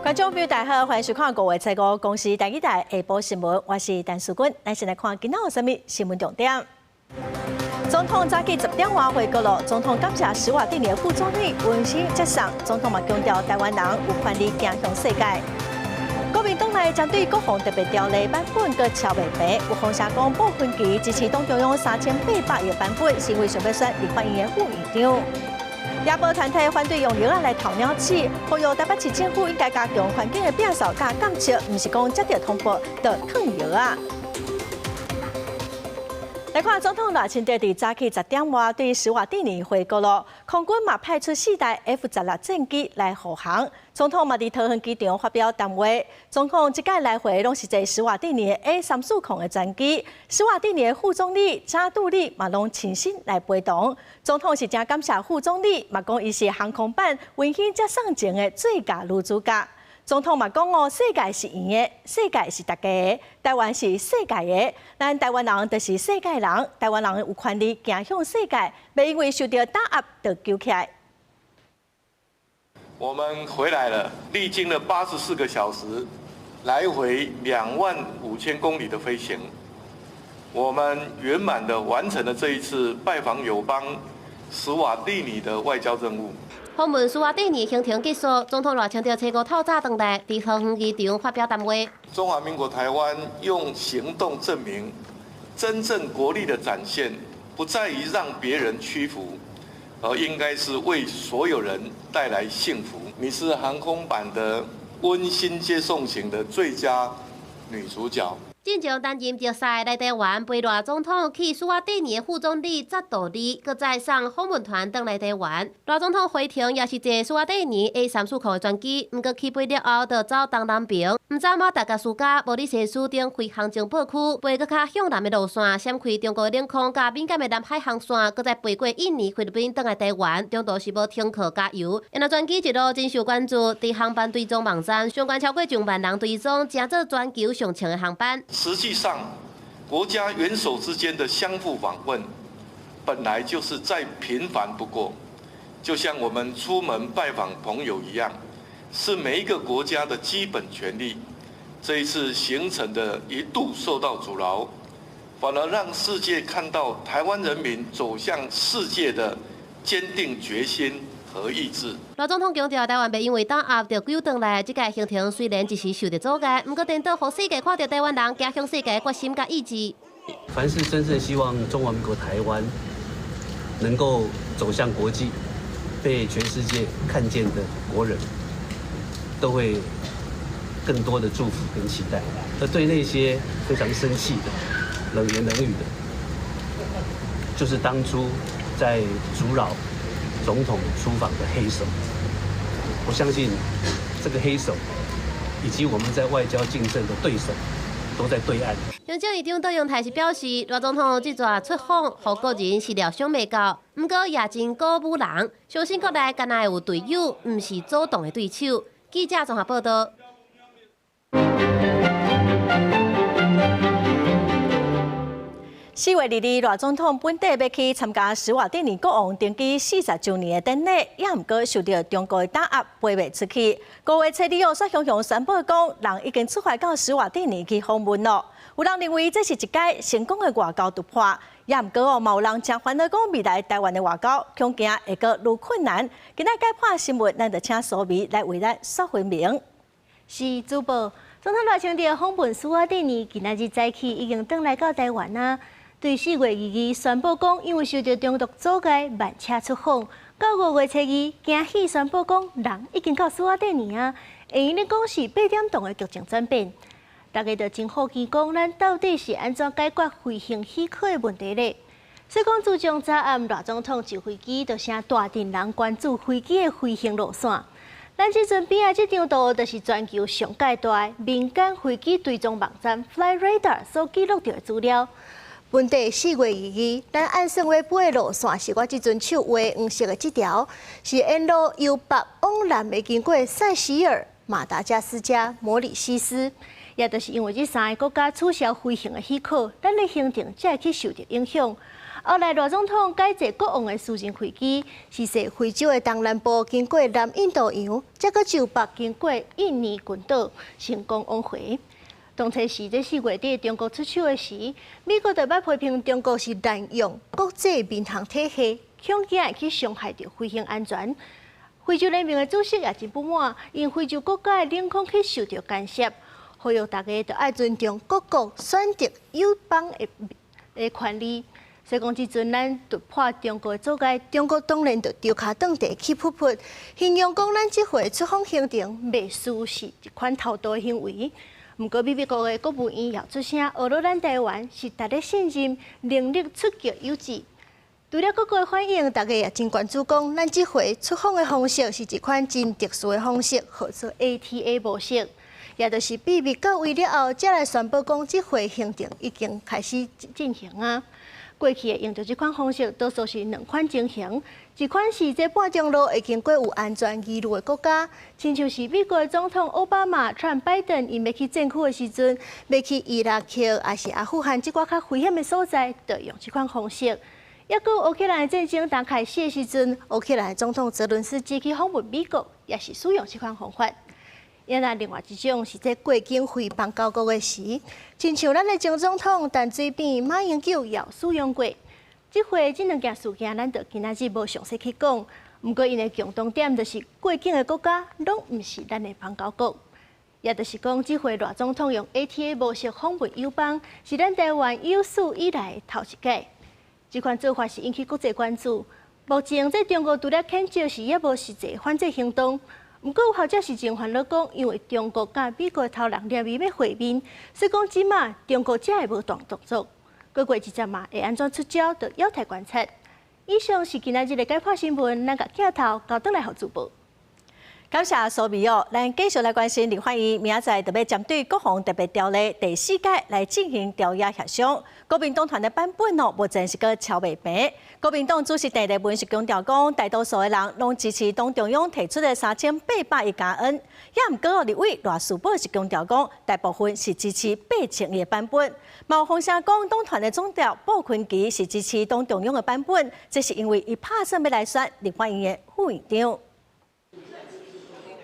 观众朋友大家好，欢迎收看5月7号公司第一台下晡新闻，我是陈淑君。咱先来看今仔有啥物新闻重点。总统早起10点半回国了，总统感谢施瓦蒂尼的副总理温馨接送，总统嘛强调台湾人有权利走向世界。国民党内针对各项特别条例版本阁超未平，有风声讲部分期支持党中央3800亿版本，是因为想要选立法院的副院长。野保团体反对用药仔来偷鸟鼠，呼吁台北市政府应该加强环境的变扫甲监测，唔是讲接到通报就吞药啊。来看总统赖清德伫早起10点外对施瓦蒂尼回国了，空军嘛派出4台 F-16战机来护航。总统嘛伫桃园机场发表谈话，总统这届来回拢是坐施瓦蒂尼的 A340的战机，施瓦蒂尼的副总理查杜利嘛拢亲身来陪同。总统是真感谢副总理，嘛讲伊是航空版温馨接送前的最佳女主角。总统嘛讲哦，世界是伊的，世界是大家的，台湾是世界的，咱台湾人就是世界人，台湾人有权利走向世界，别因为受到打压就救起来。我们回来了，历经了84个小时，来回25000公里的飞行，我们圆满地完成了这一次拜访友邦施瓦蒂尼的外交任务。访问施瓦蒂尼行程结束，总统赖清德7号透早回来，伫桃园机场发表谈话。中华民国台湾用行动证明，真正国力的展现，不在于让别人屈服，而应该是为所有人带来幸福。你是航空版的温馨接送型的最佳女主角。进前担任特赛来台湾陪赖总统去施瓦蒂尼的副总理查杜利，搁再送访问团登来台湾。赖总统回程也是坐施瓦蒂尼 A340的专机，毋过起飞了后就走东南边。毋知嘛，大家暑假无伫西斯顶开航情报区，飞搁较向南的路线，闪开中国领空甲敏感的南海航线，搁再飞过印尼、菲律宾登来台湾，中途是无停靠加油。因为专机一路真受关注，伫航班追踪网站相关超过1万人追踪，正做全球上长的航班。实际上，国家元首之间的相互访问，本来就是再平凡不过。就像我们出门拜访朋友一样，是每一个国家的基本权利。这一次行程的一度受到阻挠，反而让世界看到台湾人民走向世界的坚定决心和意志。赖总统强调，台湾袂因为打压就救回来。这届行程虽然一时受到阻碍，不过颠倒，让世界看到台湾人走向世界的决心甲意志。凡是真正希望中华民国台湾能够走向国际，被全世界看见的国人，都会更多的祝福跟期待。而对那些非常生气的、冷言冷语的，就是当初在阻扰总统出访的黑手。我相信这个黑手以及我们在外交竞争的对手都在对岸。行政院长杜永泰是表示，赖总统这次出访，互国人是料想未到，不过也真鼓舞人，相信国内敢若有队友，不是走动的对手。记者综合报道。4月2日，赖总统本地要去参加施瓦蒂尼国王登基40周年的典礼，也毋过受到中国的打压，飞袂出去。5月7日，煞雄雄宣布讲，人已经出发到施瓦蒂尼去访问了。有人认为这是一届成功的外交突破，也毋过嘛有人真烦恼讲未来台湾的外交恐惊会阁愈困难。今仔解破新闻，咱就请苏眉来为咱说分明。是主播，总统赖清德访问施瓦蒂尼，今仔日早起已经登来到台湾啊。对4月2日宣布讲，因为受到中毒阻碍，慢车出访。到5月7日，惊喜宣布讲，人已经到施瓦蒂尼啊。会用咧讲是8点档的剧情转变，大家就真好奇讲，咱到底是安怎解决飞行许可的问题咧？所以讲，自从早暗赖总统坐飞机，就请大阵人关注飞机的飞行路线。咱即阵边仔即张图，就是全球上界大的民间飞机追踪网站 FlightRadar 所记录到的资料。本地4月2日，咱按算话飞的路线是我即阵手画黄色的这条，是沿路由北往南的经过塞西尔、马达加斯加、摩里西斯，也就是因为这3个国家取消飞行的许可，咱的行程才会去受到影响。后来，罗总统改坐国王的私人飞机，是坐非洲的东南部，经过南印度洋，再搁就北经过印尼群岛，成功往回。当初是在4月底中国出手的时，美国就要批评中国是滥用国际民航体系，恐惊会去伤害到飞行安全。非洲联盟的主席也真不满，因非洲国家的领空去受到干涉，呼吁大家都要尊重各国选择友邦的权利。所以讲，即阵咱突破中国的阻碍，中国当然就丢脚凳地起噗噗，形容讲咱即回出访行程未输是一款偷渡的行为。不过，美国的国务院也出声，俄罗咱台湾是值得信任、能力出击有志。除了各国的反应，大家也真关注讲，咱即回出访的方式是一款真特殊的方式，叫做 ATA 模式，也就是秘密到位了后，才来宣布讲即回行程已经开始进行啊。过去的用着这款方式，多数是2款情形，一款是在半中路会经过有安全疑虑的国家，亲像是美国的总统奥巴马、川拜登因要去政府的时阵，要去伊拉克还是阿富汗这寡较危险的所在，就用这款方式。也搁乌克兰的战争刚开始的时阵，乌克兰的总统泽伦斯基去访问美国，也是使用这款方法。也那另外一种是在过境飞邦交国的时，亲像咱的前总统陈水扁、马英九也使用过。这回这2件事件，咱就今仔日无详细去讲。不过因的共同点就是过境的国家拢毋是咱的邦交国，也就是讲，这回罗总统用 ATA 模式访问友邦，是咱台湾有史以来的头一届。这款做法是引起国际关注。目前在中国除了谴责是也无实际反制行动。不过有学者是真烦恼讲，因为中国甲美国头人联袂要会面，所以讲即马中国才会无动作。过一阵嘛会安怎出招，就要待观察。以上是今仔日的解剖新闻，咱甲镜头交转来互主播。感谢苏美哦，咱继续来关心立法院明仔载特别针对国防特别条例第4届来进行调查协商。国民党团的版本哦，目前是个超未平。国民党主席陈立文是强调讲，大多数的人拢支持党中央提出的3800亿，也毋过立委赖士葆是强调讲，大部分是支持8000亿的版本。毛风声讲，党团的总调鲍坤基是支持党中央的版本，这是因为伊拍算要来选立法院的副院长。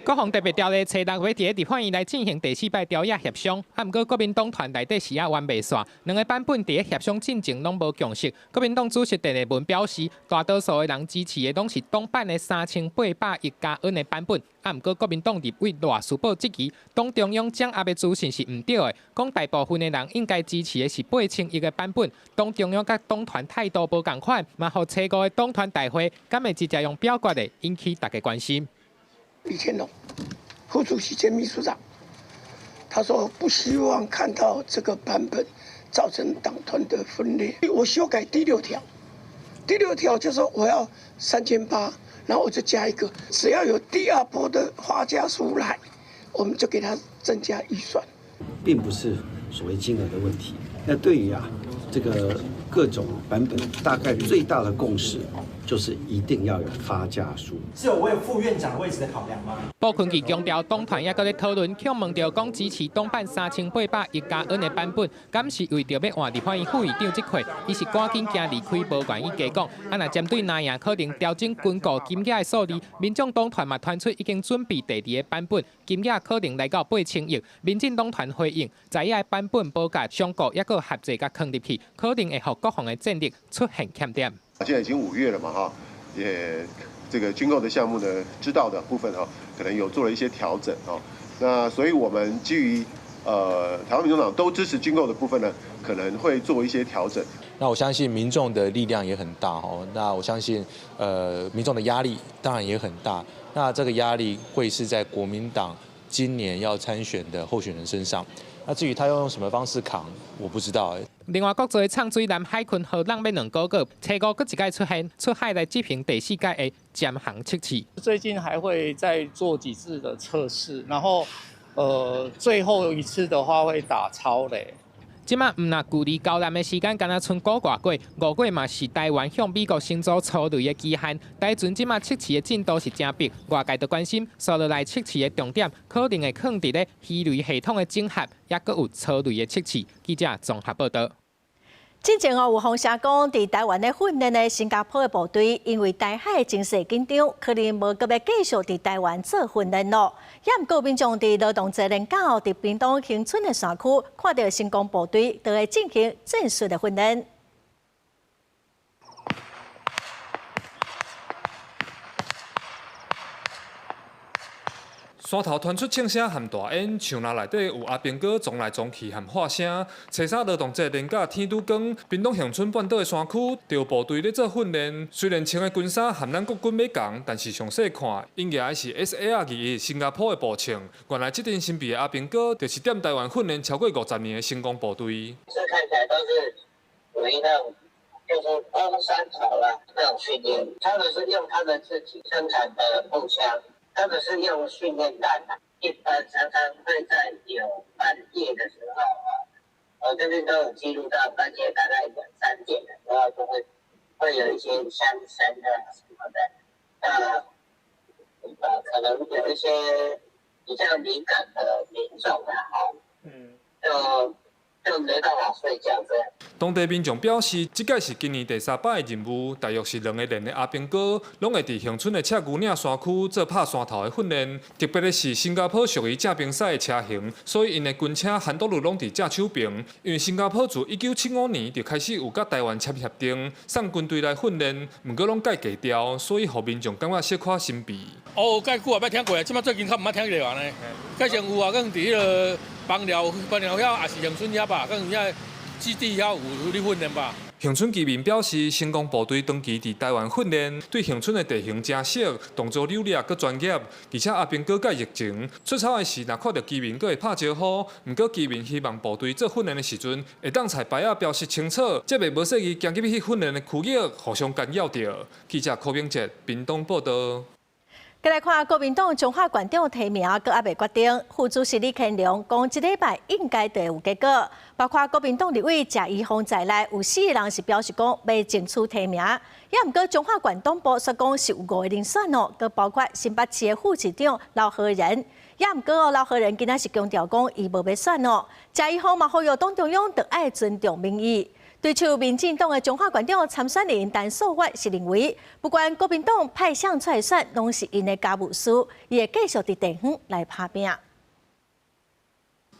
国防特别条例初6月伫立法院来进行第4摆调查协商，毋过国民党团内底是也完未煞，2个版本伫协商进程拢无共识。国民党主席陈立文表示，大多数的人支持的拢是党版的3800亿的版本，毋过国民党立委赖士葆质疑党中央掌握的资讯是毋对的，讲大部分的人应该支持的是8000亿的版本，党中央甲党团态度无共款，嘛互初5的党团大会敢会直接用表决的，引起大家关心。李乾龙副主席兼秘书长，他说不希望看到这个版本造成党团的分裂。我修改第6条，第6条就说我要3800，然后我就加一个，只要有第2波的花家出来，我们就给他增加预算，并不是所谓金额的问题。那对于这个各种版本，大概最大的共识就是一定要有发价书。是有为副院长位置的考量吗？鲍坤基强调，党团也搁咧讨论，向问到讲支持党版3800亿的版本，敢是为着要换立法院副院长这块，伊是赶紧行离开，无愿意加讲。若针对那样可能调整军购金额的数字，民众党团嘛传出已经准备第2个版本，金额可能来到8000亿。民进党团回应，在的版本报价上国也搁合制甲放入去，可能会互国防的战力出现欠点。现在已经5月了嘛，哈，也这个军购的项目呢，知道的部分哈，可能有做了一些调整哦。那所以我们基于台湾民众党都支持军购的部分呢，可能会做一些调整。那我相信民众的力量也很大哦。那我相信民众的压力当然也很大。那这个压力会是在国民党今年要参选的候选人身上。那至于他要用什么方式扛，我不知道。另外，国做的唱水南海群河浪要2个月，初5搁一届出现出海来执行第4届的减航测试。最近还会再做几次的测试，然后最后一次的话会打超雷。即马毋若距离交难的时间，敢若剩5个月，5月嘛是台湾向美国申诉初类的期限。台船即马测试的进度是真逼，外界都关心，接落来测试的重点可能会放伫咧鱼雷系统的整合，也搁有初类的测试。记者综合报道。之前有风声讲，伫台湾的训练的新加坡的部队，因为台海情势紧张，可能无搁要继续伫台湾做训练咯。也毋过民众伫劳动节连假后，伫屏东恒春的山区，看到新工部队都会进行正式的训练。山头传出庆声和大烟，树林内底有阿兵哥撞来撞去和喊声。初三劳动节连假天拄光，屏东恒春半岛的山区，着部队咧做训练。虽然穿的军衫和咱国军要共，但是详细看，应该是 SAR-21新加坡的步枪。原来这阵新兵的阿兵哥，就是踮台湾训练超过50年的新工部队。这看起来都是属于那种就是攻山头啦那种训练，他们是用他们自己生产的步枪。他们是用训练弹的，一般常常会在有半夜的时候这边都有记录到半夜大概2、3点的时候，就会有一些枪声啊什么的，可能有一些比较敏感的民众就没办法睡觉这样。当地民众表示，这届是今年第3摆的任务，大约是2个连的阿兵哥，拢会伫恒春的赤牛岭山区做拍山头的训练。特别的是，新加坡属于正兵赛的车型，所以因的军车很多路拢伫正手边。因为新加坡自1975年就开始有甲台湾签协定，送军队来训练，毋过拢改价调，所以互民众感觉小可神秘。哦，介久也捌听过，即摆最近较毋捌听过安尼。介前有啊，讲伫迄个邦寮遐，也是恒春遐吧，讲遐基地遐有咧训练吧。恒春居民表示，新工部队长期伫台湾训练，对恒春的地形真熟，动作流利佮专业，而且阿兵哥介热情。出草的时，若看到居民，佫会拍招呼。毋过居民希望部队做训练的时阵，会当彩牌标示清楚，则袂无适宜行入去训练的区域，互相干扰着。记者柯明哲，屏东报道。再来看国民党中华县长提名，阁还未决定。副主席李乾龙讲，这礼拜应该就会有结果。包括国民党立委谢宜丰在内，有4个人是表示讲要争取提名。也毋过中华县党部说讲是有5个人选哦，阁包括新北市的副市长老何仁。也毋过老何仁今仔是强调讲伊无要选哦。谢宜丰嘛呼吁党中央着爱尊重民意。对手民进党的中华县长参选人陈素月是认为，不管国民党派谁出来选，拢是因的家务事，伊会继续伫地方来拍拼。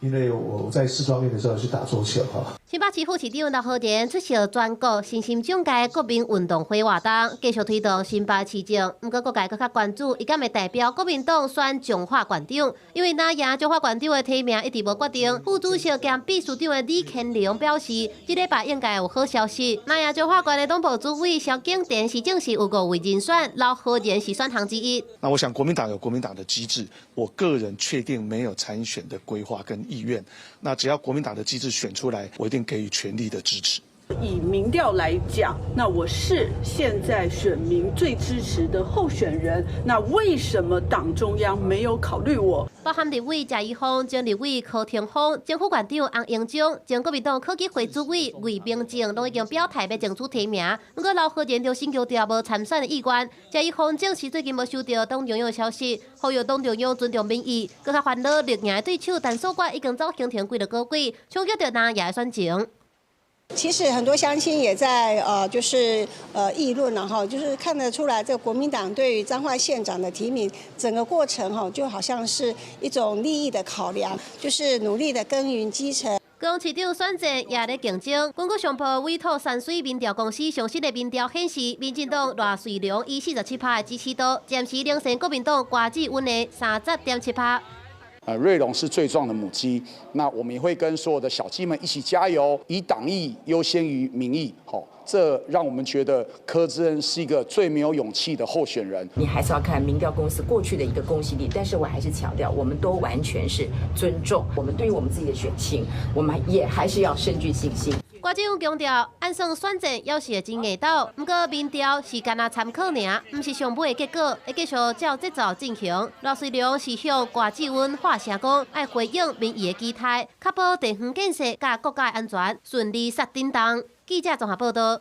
因为我在4方面的时候去打桌球哈。新北市副市长刘和仁出席全国身心障碍国民运动会活动，继续推动新北市政。不过各界更较关注，伊敢会代表国民党选中华县长？因为哪赢中华县长的提名一直无决定。副主席兼秘书长的李乾龙表示，这礼拜应该有好消息。哪赢中华县的党部主委萧景田是正式有5位人选，刘和仁是选项之一。那我想国民党有国民党的机制，我个人确定没有参选的规划跟意愿。那只要国民党的机制选出来，我一定给予全力的支持。以民调来讲，那我是现在选民最支持的候选人。那为什么党中央没有考虑我？包含立委谢宜丰、前立委柯廷峰、前副县长洪英章、前国民党科技会主委魏明正，拢已经表态要争取提名。不过刘和仁就先强调无参选的意愿。谢宜丰证实最近无收到党中央的消息，呼吁党中央尊重民意。更较烦恼，历赢的对手陈素月已经走行程几个月，抢叫着哪也选情。其实很多乡亲也在议论了哈，就是看得出来，这个国民党对于彰化县长的提名整个过程哈，就好像是一种利益的考量，就是努力的耕耘基层。高市长选战也在竞争。根据上坡委托山水民调公司详细的民调显示，民进党赖瑞良以47%的支持度，暂时领先国民党瓜子温的30.7%。瑞隆是最壮的母鸡，那我们也会跟所有的小鸡们一起加油，以党意优先于民意。好，这让我们觉得柯志恩是一个最没有勇气的候选人。你还是要看民调公司过去的一个公信力，但是我还是强调，我们都完全是尊重我们对于我们自己的选情，我们也还是要深具信心。郭正勇强调，按算选战要是会真硬斗，不过民调是干那参考尔，不是上尾的结果，会继续照节奏进行。赖瑞良是向瓜子温发声讲，要回应民意的期待，确保地方建设甲国家安全顺利杀叮当。记者综合报道。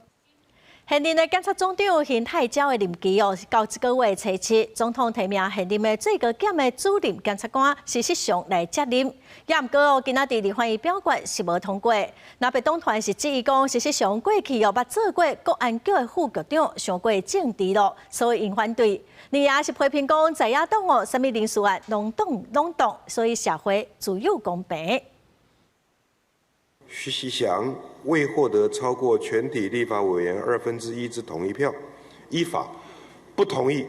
现任的检察总长邢泰昭的任期是到这个月初7，总统提名现任的最高检的主任检察官事实上来接任。也毋过今仔日立法院表决是无通过。那被党团是质疑讲，事实上过去捌做过国安局的副局长，上过政治咯，所以因反对。你也是批评讲，在野党什么人事案拢动，所以社会自有公平。徐锡祥未获得超过全体立法委员1/2之同意票，依法不同意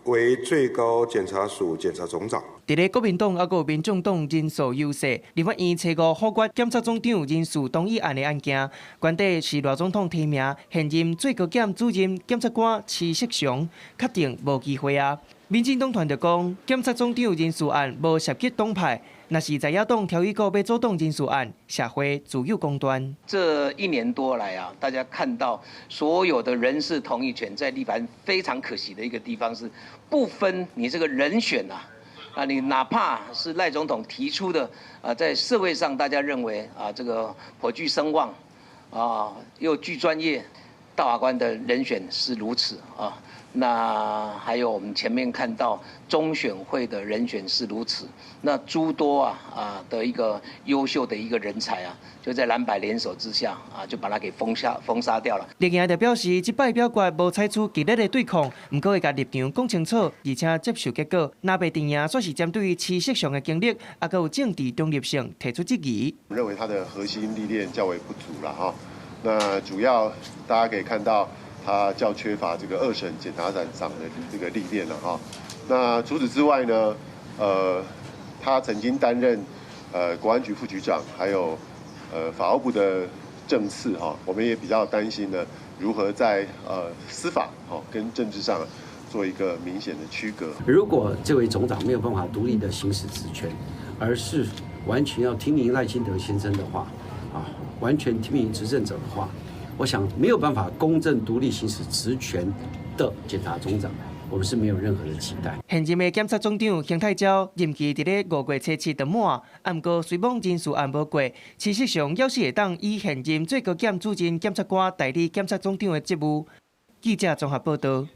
为最高检察署检察总长。伫咧国民党还有民众党人数优势，立法院初5否决检察总长人事动议案的案件，原底是赖总统提名现任最高检主任检察官徐锡祥，确定无机会啊。民进党团就讲，检察总长人事案无涉及党派，若是在野党挑议局要主动人事案，社会自有公断。这1年多来啊，大家看到所有的人事同意权在立法院非常可惜的一个地方是，不分你这个人选啊，你哪怕是赖总统提出的在社会上大家认为这个颇具声望又具专业，大法官的人选是如此啊。那还有我们前面看到中选会的人选是如此，那诸多的一个优秀的一个人才就在蓝白联手之下就把他给封杀掉了。立院就表示，这摆表决无采取激烈的对抗，不过会甲立场讲清楚，而且接受结果。若被定赢，说是针对徐锡祥的经历，还有政治中立性提出质疑。我认为他的核心历练较为不足了哈。那主要大家可以看到，他较缺乏这个2审检察长的这个历练了哈。那除此之外呢，他曾经担任国安局副局长，还有法务部的政次哈。我们也比较担心呢，如何在司法跟政治上做一个明显的区隔。如果这位总长没有办法独立的行使职权，而是完全要听命赖清德先生的话完全听命执政者的话，我想没有办法公正独立行使职权的检察总长，我们是没有任何的期待。现任的检察总长邢泰昭任期伫咧5月初7就满，不过虽望人事案无过，事实上要是会当以现任最高检主任检察官代理检察总长的职务。记者综合报道。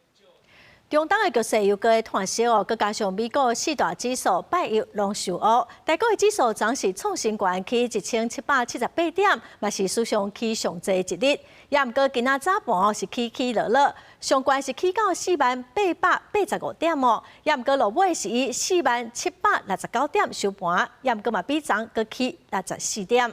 中东的局势又搁探烧佮加上美国4大指数拜一拢受压，台股的指数暂时创新高去1778点，嘛是史上起上济一日。也毋过今仔早盘是起落，上悬是起到4,885点也毋过落尾是以4,769点收盘，也毋过嘛比昨搁起64点。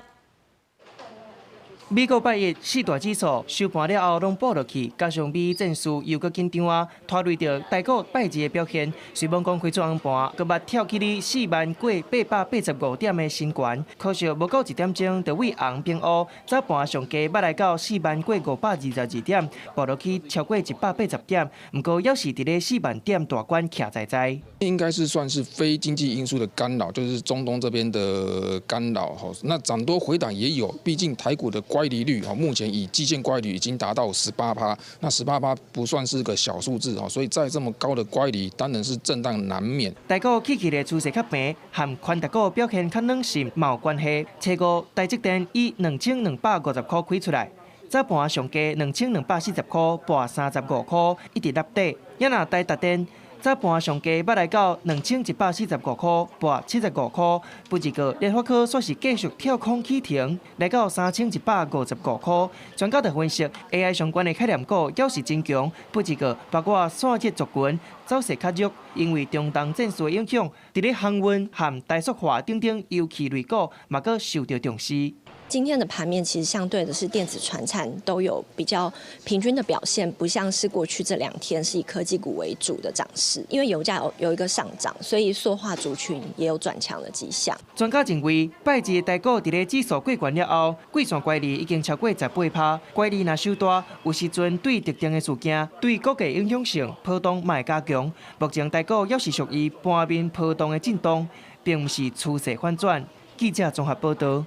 美国拜一4大指数收盘了后拢报落去，加上美战事又搁紧张拖累着台股拜二的表现。虽望讲开出红盘，搁捌跳起哩4,885点的新高，可惜无到1点钟就为红变乌，早盘上加捌来到4,522点，报落去超过180点。不过要是伫咧4,000点大关徛在。应该是算是非经济因素的干扰，就是中东这边的干扰那涨多回档也有，毕竟台股的乖离率目前以季线乖离已经达到18%，那18%不算是个小数字所以在这么高的乖离，当然是震荡难免。台股起起的趋势较平，和宽达股表现较软实嘛有关系。初5台积电以2250块开出来，早盘上加2240块，盘35块，一直落底。也若台达电早盘上加捌来到2145块，盘75块。不一个联发科却是继续跳空起停，来到3155块。专家就分析 ，AI 相关的概念股要是真强，不一个包括散热族群走势较弱，因为中东战事的影响，伫咧航运和大塑化等等尤其类股嘛个受到重视。今天的盘面其实相对的是电子传产都有比较平均的表现，不像是过去这2天是以科技股为主的涨势。因为油价有一个上涨，所以塑化族群也有转强的迹象。专家认为，拜二的台股伫咧指数过关了后，季线乖离已经超过18%，乖离若收大，有时阵对特定的事件对股价影响性波动嘛会加强。目前台股也是属于盘面波动的震动，并不是趋势反转。记者综合报道。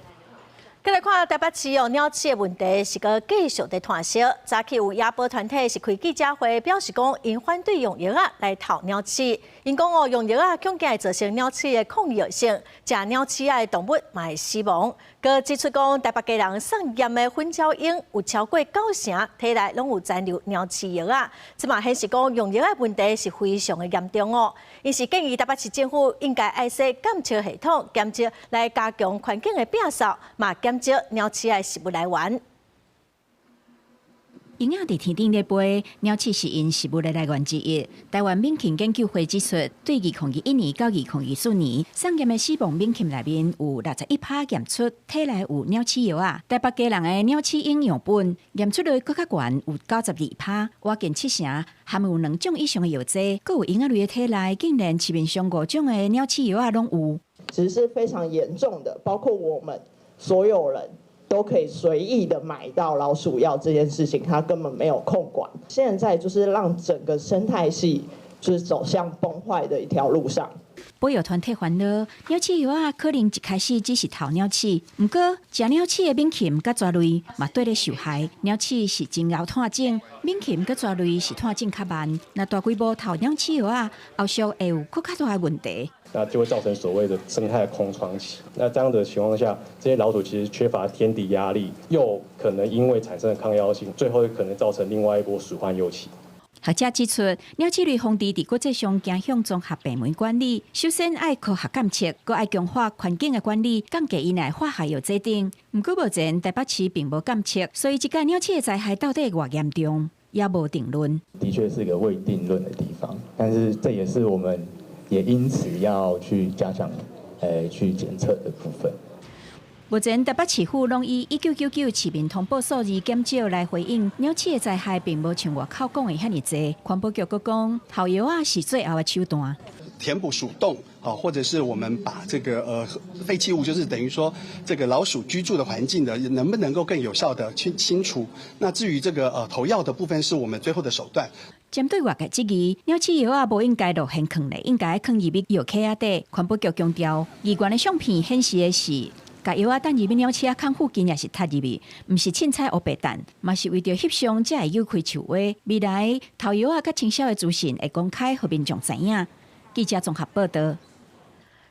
再来看台北市鸟鼠的问题是个继续在传烧。早起有野保团体是开记者会，表示讲因反对用药来逃鸟鼠。因讲用药恐惊会造成鸟鼠的抗药性，食鸟鼠的动物嘛会死亡。佮指出讲台北家人送验的粉胶英有超过90%体内拢有残留鸟鼠药这嘛显示讲用药的问题是非常的严重哦。因是建议台北市政府应该爱设监测系统，监测来加强环境的变扫，嘛减少鸟鼠的食物来源。鹰仔伫天顶咧飞，鸟鼠是因食物的来源之一。台湾猛禽研究会指出，对2021年到2024年送验的死亡猛禽内面有61%验出体内有鸟鼠药台北家人的鸟鼠英样本验出率更较悬，有92%，挖近70%，含有2种以上的药剂，佮有鹰仔类的体内竟然市面上5种的鸟鼠药拢有，只是非常严重的，包括我们所有人。都可以随意的买到老鼠药这件事情，它根本没有控管。现在就是让整个生态系就是走向崩坏的一条路上。保育团体烦恼，鸟鼠药可能一开始只是逃鸟鼠，不过食鸟鼠的猛禽甲蛇类嘛对咧受害。鸟鼠是真后探症，猛禽甲蛇类是探症较慢。那大规模逃鸟鼠药后续会有更较大的问题。那就会造成所谓的生态空窗期。那这样的情况下，这些老鼠其实缺乏天敌压力，又可能因为产生了抗药性，最后可能造成另外一波鼠患忧期。学者指出，鸟鼠类防治伫国际上走向综合病门管理，首先爱科学监测，佮爱强化环境的管理，降低因内化学药制定。不过目前台北市并无监测，所以这个鸟鼠的灾害到底偌严重，也无定论。的确是个未定论的地方，但是这也是我们。也因此要去加强，去检测的部分。目前台北市府拢以1999市民通报数字减少来回应鸟鼠的灾害，并无像外口讲的遐尼济。环保局阁讲，投药是最后的手段。填补鼠洞，或者是我们把这个废弃物，就是等于说这个老鼠居住的环境的，能不能够更有效的去清除？那至于这个投药的部分，是我们最后的手段。针对外界质疑，鸟鼠药无应该落现坑咧，应该放入药盒底。环保局强调，疑原的相片显示的是，把药等入鸟鼠坑附近也是踏入去，唔是凊彩黑白蛋，嘛是为着翕相才会有开树话。未来投药甲清销的资讯会公开，互民众知影。记者综合报道。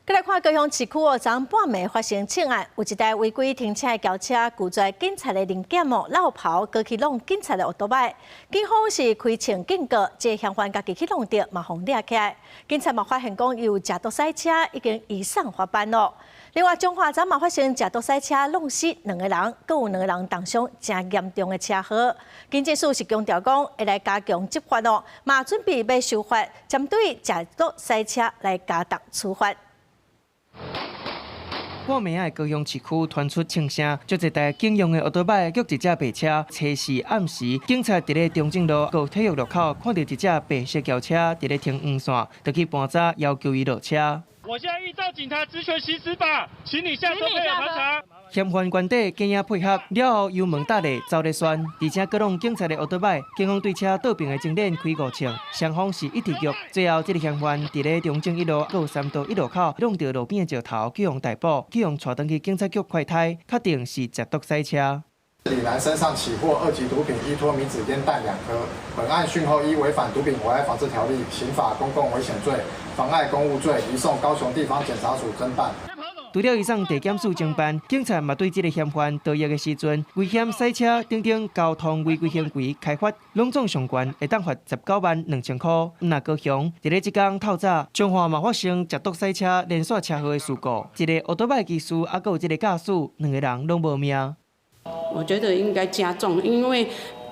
再来看高雄市区昨半暝发生窃案，有一台违规停车的轿车拒载警察的零检绕跑，过去弄警察的奥多拜。警方是开枪警告，这嫌犯家己去弄着，嘛互抓起来。警察嘛发现讲有假毒赛车已经移送法办咯。另外，中华昨嘛发生假毒赛车弄死2个人，更有2个人重伤，真严重的车祸。警政署是强调讲会来加强执法咯，嘛准备要修法，针对假毒赛车来加重处罚。半暝的高雄市区传出枪声，足一台警用的奥多拜及一只白车。初时暗时，警察伫咧中正路高体育路口看到一只白色轿车伫咧停黄线，就去盘查要求伊落车。我现在依照警察职权行使法，请你下车配合盘查。嫌犯原底经营配合了后，油门搭咧走咧旋，而且各弄警察的奥多拜，警方对车倒并的情链开5枪，双方是一直局。最后，这个嫌犯伫咧中正1路到3道1路口弄到路边的石头，去用逮捕，去用带登去警察局快胎，确定是假毒赛车。李男身上起获2级毒品依托米子烟弹2颗。本案讯后依违反毒品危害防治条例、刑法公共危险罪、妨碍公务罪，移送高雄地方检察署侦办。除了以上地检署侦办，警察嘛对这个嫌犯逃逸的时阵危险赛车等等交通违规行为开罚，拢总上悬会当罚192000块。那高雄伫咧即天透早，彰化嘛发生假毒赛车连续车祸的事故，一个奥多拜技师还有一个驾驶，2个人拢无命。我觉得应该加重，因为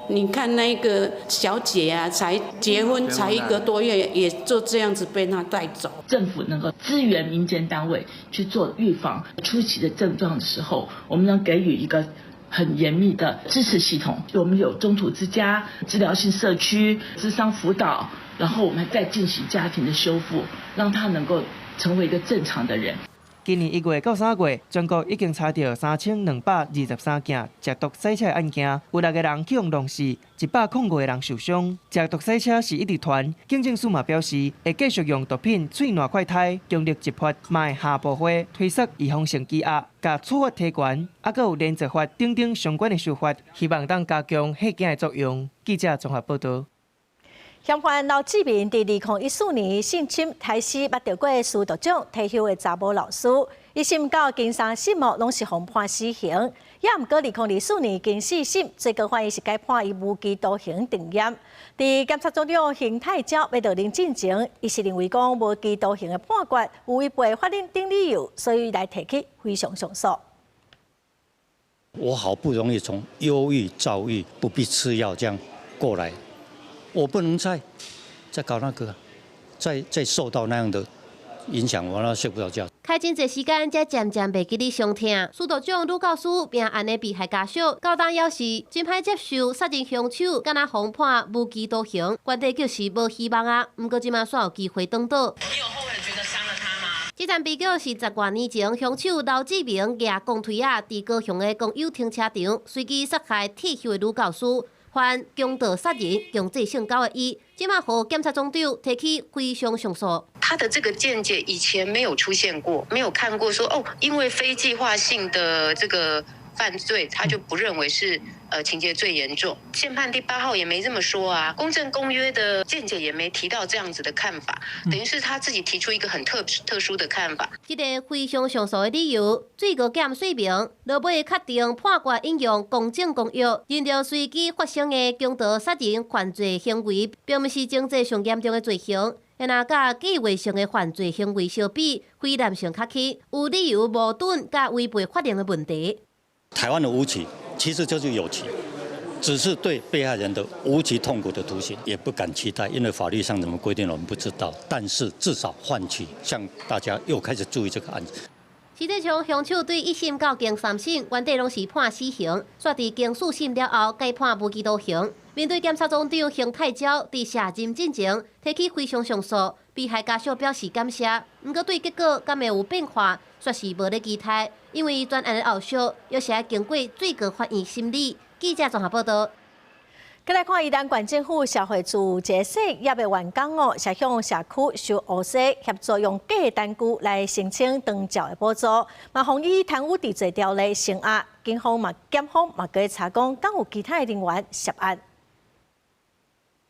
你看那个小姐啊，才结婚才1个多月，也就这样子被他带走。政府能够支援民间单位去做预防初期的症状的时候，我们能给予一个很严密的支持系统。我们有中途之家、治疗性社区、諮商辅导，然后我们再进行家庭的修复，让他能够成为一个正常的人。今年1月到3月，全国已经查到3223件食毒洗车案件，有6个人去用弄死，105个人受伤。食毒洗车是一直团，警政署嘛表示会继续用毒品喙烂快胎、强力执法、卖下部会、推测预防性羁押、甲处罚提悬，还佫有连坐法等等相关的修法，希望当加强吓警的作用。记者综合报道。嫌犯老志明伫2014年性侵台师捌到过苏道长退休的查某老师，一审到经3审哦，拢是互判死刑。也毋过2024年经4审，最高法院是改判伊无期徒刑定谳。伫检察总长邢泰昭要到林进前，伊是认为讲无期徒刑的判决有违背法律等理由，所以来提起非常上诉。我好不容易从忧郁、躁郁、不必吃药这样过来。我不能再搞那个，再受到那样的影响，我那睡不着觉。开真侪时间，才渐渐袂记哩伤痛。苏道长、女教师并安尼被害家属，到当要是真歹接受杀人凶手，敢若封判无期徒刑，原地就是无希望啊。毋过即马煞有机会转倒。你有后悔觉得伤了他吗？这站被告是10多年前，凶手刘志明举公推啊，伫高雄的公有停车场随机杀害退休的女教师。犯强盗杀人、强制性交的伊，即马和检察总长提起非常上诉。他的这个见解以前没有出现过，没有看过说哦，因为非计划性的这个犯罪，他就不认为是情节最严重。宪判第8号也没这么说啊，公正公约的见解也没提到这样子的看法，等于是他自己提出一个很特殊的看法。这个非常上诉的理由，最高检说明，落尾确定判决引用公正公约，因着随机发生的强盗杀人犯罪行为，并不是经济上严重的罪行。若甲计划性的犯罪行为相比，非难上较轻，有理由无准甲违背法令的问题。台湾的无期其实就是有期，只是对被害人的无期痛苦的徒刑，也不敢期待，因为法律上怎么规定我们不知道。但是至少唤起，向大家又开始注意这个案子。实际上，凶手对1审到经3审，原地拢是判死刑，煞伫经4审了后改判无期徒刑。面对检察总长邢泰昭伫下任进前提起非常上诉，被害家属表示感谢，毋过对结果敢会有变化，却是无咧期待，因为专案的后续又是要经过最高法院审理。记者综合报道。再来看，宜兰县政府社会处一个企业的员工哦，是向社区收乌西，协助用假的单据来申请长照的补助，嘛防以贪污治罪条例成案。警方嘛检方嘛佮查讲，敢有其他的人员涉案。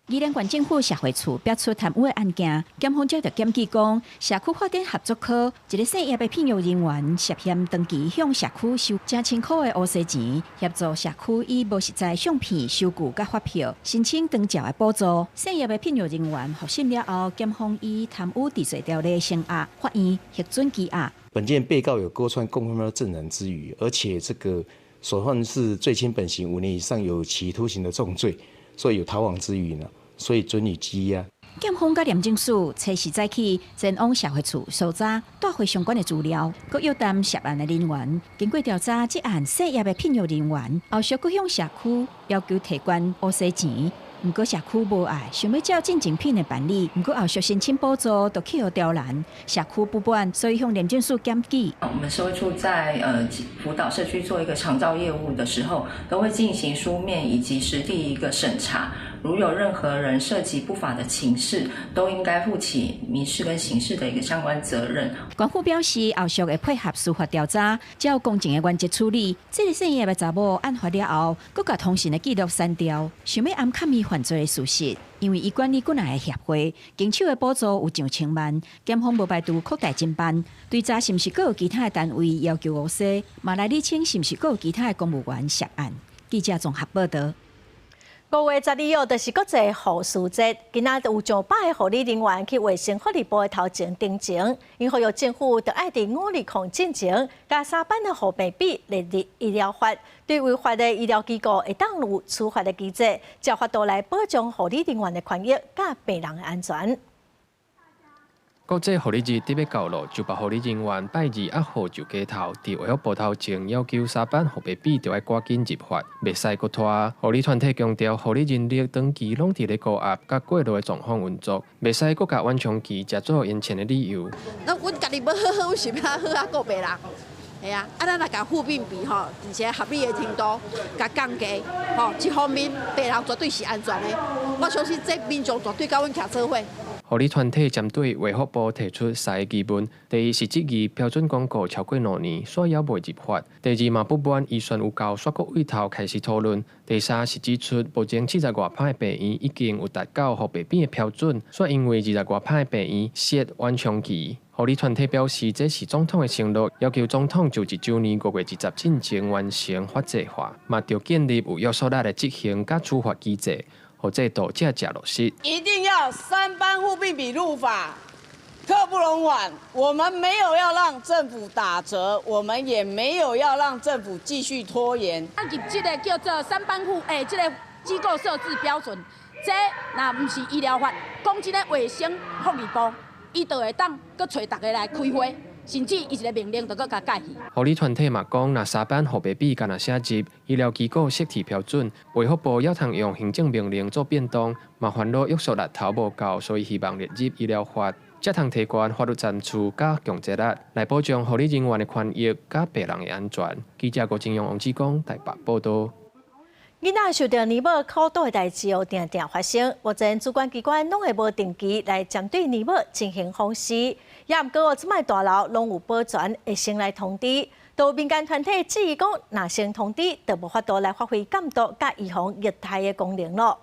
宜兰县政府社会处标出贪污的案件，检方接到检举讲，社区发展合作科一个企业的聘用人员涉嫌长期向社区收1000千块的乌西钱，协助社区以无实在相片、收据甲发票申请长照的补助。企业的聘用人员获审了后，检方以贪污治罪条例成案，法院核准羁押。本件被告有勾串共犯的证人之余，而且这个所犯是罪轻本刑5年以上有期徒刑的重罪。所以有逃亡之余呢，所以准予羁押。检方甲廉政署初时早起前往社会处搜查，带回相关的资料，佮约谈涉案的人员。经过调查，这案企业的聘用人员后续佮向社区要求提捐乌西钱。不过社区无爱，想要照进前片的办理，不过后续申请补助都去互刁难，社区不满，所以向廉政署检举。我们社会处在辅导社区做一个长照业务的时候，都会进行书面以及实地一个审查。如有任何人涉及不法的情事，都应该负起民事跟刑事的一个相关责任。官府表示，后续会配合司法调查，照公正的原则处理。这个企业的查某案发了后，佮把通讯的记录删掉，想要暗藏伊犯罪的事实。因为伊管理本来的协会经手的补助有上千万，检方无排除扩大侦办，追查是毋是阁有其他的单位要求乌西，嘛来厘清是毋是阁有其他的公务员涉案。记者综合报道。5月12号就是国际护士节，今仔有上百个护理人员去卫生福利部的头前顶情，因呼吁政府着爱伫5日控进前，加3班的护病比列入医疗法，对违法的医疗机构会当有处罚的机制，照法度来保障护理人员的权益甲病人的安全。国际护理日特别到了，就把护理人员拜2号就街头，伫卫福部头前要求3班护爸比就要赶紧入法，袂使搁拖。护理团体强调，护理人力长期拢伫咧高压甲过劳的状况运作，袂使搁甲缓冲期食做延前的理由。那阮家己要好，为想要好顾别人。系啊，咱来甲护病比吼，而且合理的程度，甲降低吼，一方面病人绝对是安全的。我相信这民众绝对甲阮徛做伙。护理团体针对卫福部提出3个疑问：第一是质疑标准广告超过2年，所以也未入法；第二嘛不满预算有够，刷国委头开始讨论；第三是指出目前70外派的病院已经有达到护病的标准，所以因为20外派的病院设缓冲期。护理团体表示，这是总统的承诺，要求总统就1周年5月20进前完成法制化，嘛要建立有约束力的执行甲处罚机制。或制度才落实，一定要3班护病比入法，刻不容缓。我们没有要让政府打折，我们也没有要让政府继续拖延。入这个叫做3班护，这个机构设置标准，这那不是医疗法，讲这个卫生福利部，伊就会当搁找大家来开会。甚至伊一个命令就搁甲改去。护理团体嘛讲，若3班护爸比敢若写入医疗机构设置标准，卫福部也通用行政命令做变动，嘛烦恼约束力头无够，所以希望列入医疗法，才通提高法律赞助甲强制力，来保障护理人员的权益甲病人的安全。记者郭金勇、王志光台北报道。囡仔受到年母苦毒的代志又定定发生，目前主管机关拢会无定期来针对年母进行访视，也毋过即摆大楼拢有保全会先来通知。都民间团体质疑讲，若先通知，就无法度来发挥监督甲预防虐待的功能咯。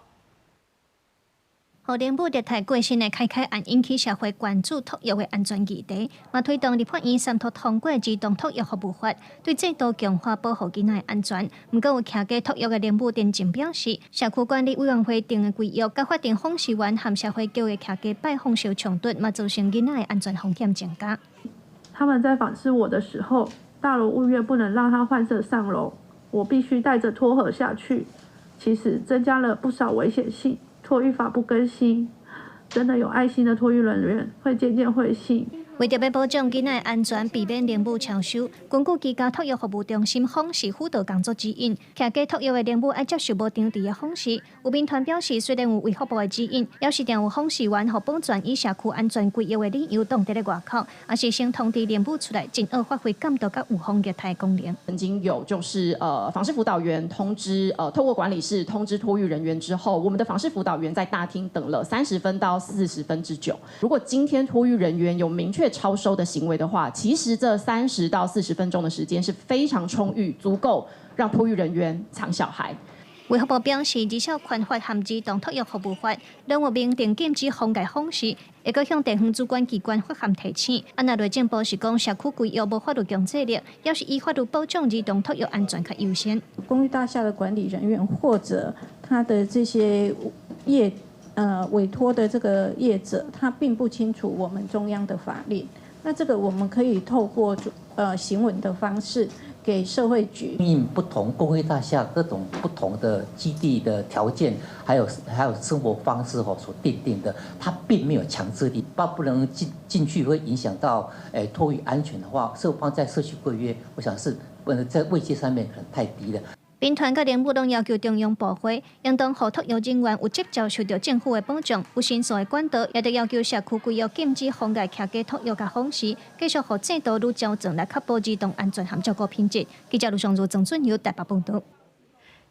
互年母虐待过身的开案引起社会关注托育的安全议题，嘛推动立法院三读通过儿童托育服务法，对制度强化保护囡仔的安全。毋过有徛家托育的年母陈静表示，社区管理委员会定的规约，甲法定访视员和社会局的徛家拜访相冲突，嘛造成囡仔的安全风险增加。他们在访视我的时候，大楼物业不能让他换设上楼，我必须带着拖盒下去，其实增加了不少危险性。托育法不更新，真的有爱心的托育人员会渐渐灰心。为着要保障囡仔的安全，避免年母超收，根据居家托育服务中心访视辅导工作指引，徛家托育的年母要接受无场地的访视。有民团表示，虽然有卫福部的指引，要是定有访视员和保全以社区安全规约的理由挡在咧外口，也是先通知年母出来，尽量发挥监督甲预防虐待功能。曾经有就是访视辅导员通知透过管理室通知托育人员之后，我们的访视辅导员在大厅等了30分到40分之久。如果今天托育人员有明确超收的行为的话，其实这30到40分钟的时间是非常充裕，足够让托育人员藏小孩。卫福部表示，至少宽法和儿童托育服务法，拢有明定禁止妨碍访视，会阁向地方主管机关发函提醒。若内政部是讲社区规约无法律强制力，要是依法律保障儿童托育安全较优先。公寓大厦的管理人员或者他的这些委托的这个业者，他并不清楚我们中央的法令。那这个我们可以透过行文的方式给社会局。因不同公寓大厦各种不同的基地的条件，还有生活方式所定的，它并没有强制力。不能进去会影响到托育安全的话，放在社区规约，我想是在位阶上面可能太低了。民团甲年母拢要求中央部会，应当互托育人员有直接受到政府的保障，有申诉的管道，也得要求社区规约禁止妨碍徛家托育甲访视，继续互制度愈矫正来确保儿童安全和照顾品质。记者卢尚如、郑俊尧台北报道。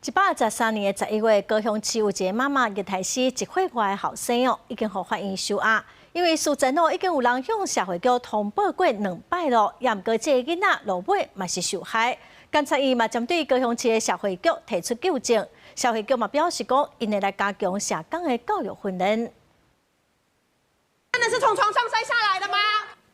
113年的11月，高雄市有一个妈妈虐待死1岁外的后生哦，已经互法院收押。因为事前已经有人向社会局通报过2摆咯，也毋过这个囡仔落尾嘛是受害。监察院嘛针对高雄市的社会局提出纠正，社会局嘛表示讲，因会来加强社工的教育训练。真的是从床上摔下来的吗？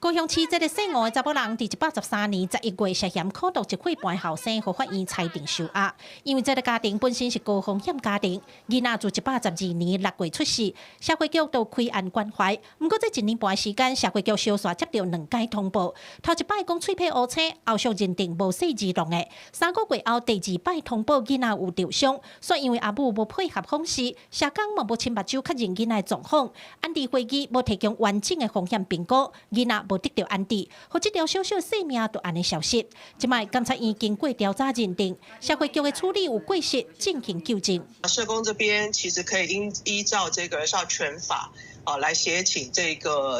高雄市这个姓吴的查某人，伫113年11月涉嫌苦毒一岁半后生，互法院裁定收押。因为这个家庭本身是高风险家庭，囡仔自112年6月出世，社会局都开案关怀。不过这1年半的时间，社会局小煞接到2届通报，头一摆讲喙皮乌青，后续认定无细儿童的，3个月后第2摆通报囡仔有受伤，所以因为阿母无配合访视，社工嘛无亲目睭确认囡仔的状况，安置会议无提供完整的风险评估，囡仔无得到安置，互这条小小性命就安尼消失。即摆监察院经过调查认定，社会局的处理有过失，进行纠正。社工这边其实可以依照这个儿少权法。来协请这个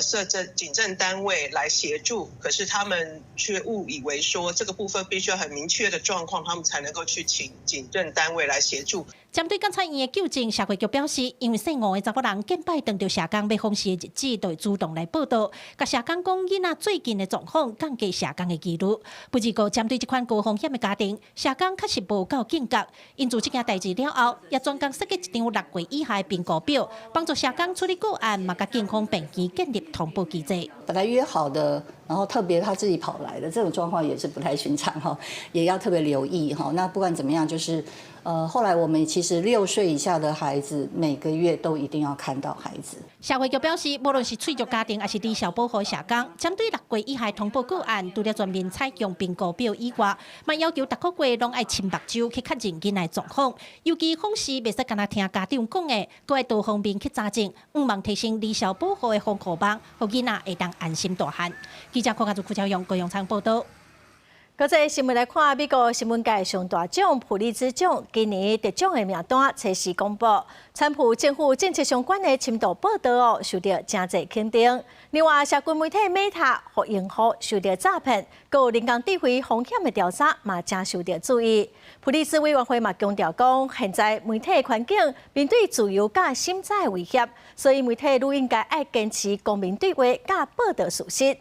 警政单位来协助，可是他们却误以为说这个部分必须要很明确的状况，他们才能够去请警政单位来协助。针对监察院的纠正，社会局表示，因为姓吴的查某人见摆当着社工要访视的日子，就会主动来报道，甲社工讲囡仔最近的状况，降低社工的记录。不只个针对这款高风险的家庭，社工确实无够警觉。因做这件代志了后，也专工设计一张6月以下的评估表，帮助社工处理个案。嘛，甲健康病期建立通报机制。本来约好的，然后特别他自己跑来的，这种状况也是不太寻常哈，也要特别留意哈。那不管怎么样，就是后来我们其实6岁以下的孩子，每个月都一定要看到孩子。社会局表示，无论是脆弱家庭还是低效保护社工，针对6月以下通报个案，除了全面采用评估表以外，嘛要求逐个月拢爱亲目睭去确认囡仔状况，尤其访视袂使干那听家长讲的，搁要多方面去查证，毋忘提升低效保护的防护网，互囡仔会当安心大汉。记者柯家库超用高永昌报道。搁再新闻来看，美国新闻界上大奖普利兹奖今年得奖的名单测试公布，川普政府政策相关的深度报道受到真侪肯定。另外，社群媒体 Meta 和用户受到诈骗，佮有人工智慧风险的调查嘛，正受到注意。普利兹委员会嘛强调讲，现在媒体环境面对自由甲审查的威胁，所以媒体都应该爱坚持公民对话甲报道事实。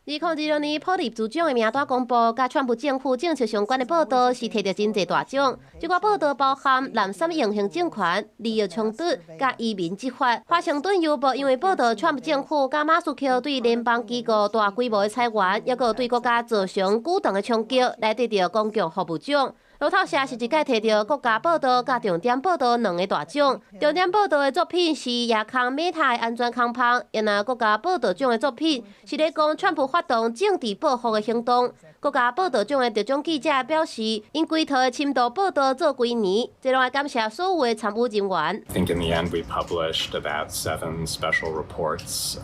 2026年普利兹奖的名单公布，甲川普政府政策相关的报道是摕到真侪大奖。这个报道包含蓝色影响政权、利益冲突、甲移民执法。华盛顿邮报因为报道川普政府甲马斯克对联邦机构大规模的裁员，也有对国家造成久长的冲击，来得到公共服务奖。路透社是一届摕到国家报道甲重点报道2个大奖。重点报道的作品是亚康 Meta 的安全空棒，而国家报道奖的作品是咧讲川普发动政治报复的行動。國家報道獎的得獎記者表示，因規套的深度報道做幾年，這攏要感謝所有的參與人員。I think in the end we published about 7 special reports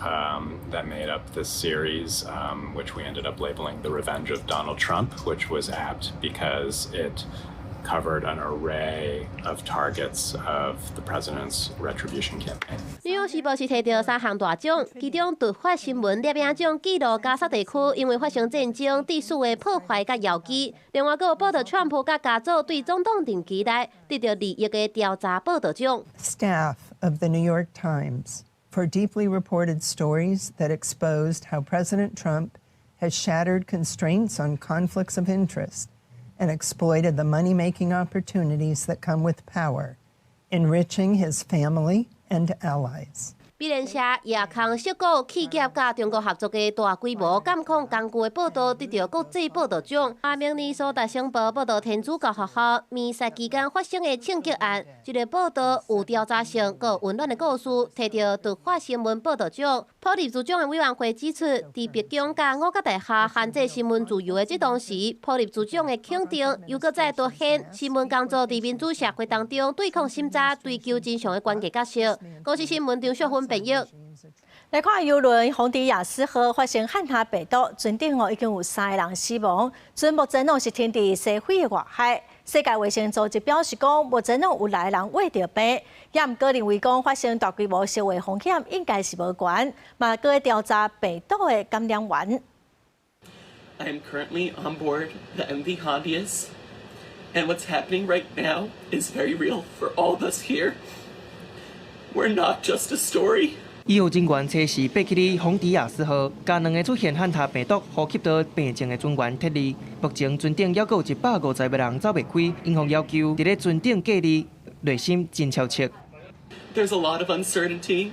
that made up this series, which we ended up labeling The Revenge of Donald Trump, which was apt because it covered an array of targets of the president's retribution campaign. 纽约时报是摕到3項大獎，其中突發新聞攝影獎記錄加沙地區因為發生戰爭致死的破壞甲яв機，另外還有報道川普甲家族對總統定期內得到利益的調查報道獎。Staff of the New York Times for deeply reported stories that exposed how President Trump has shattered constraints on conflicts of interest and exploited the money-making opportunities that come with power, enriching his family and allies. 美聯社也抗涉國企業甲中國合作嘅大規模監控工具嘅報道得到國際報道獎。明年所大星報報道天主教學校彌撒期間發生嘅槍擊案，這個報道有調查性佮溫暖嘅故事，摕到突發新聞報道獎。普利茲獎嘅委員會指出，喺北京甲五角大廈限制新聞自由嘅這當時，普利茲獎嘅肯定又閣再凸顯新聞工作喺民主社會當中對抗審查、追究真相嘅關鍵角色。國際新聞張淑芬朋友。來看郵輪洪迪亞斯號發生坍塌北島，船頂已經有3個人死亡，船目前是停佇西非的外海。世界衛生組織表示講，目前有6個人餓着病，也毋過認為講發生大規模社會風險應該是無關，嘛閣會調查北島的感染源。I am currently on board the MV Hondias, and what's happening right now is very real for all of us here. We're not just a story. 醫護人員測試8起洪迪亞斯號，甲2個出現坍塌病毒、呼吸道病症的船員撤離。目前船頂還有150個人走袂開，英方要求佇咧船頂隔離，內心真焦切。There's a lot of uncertainty,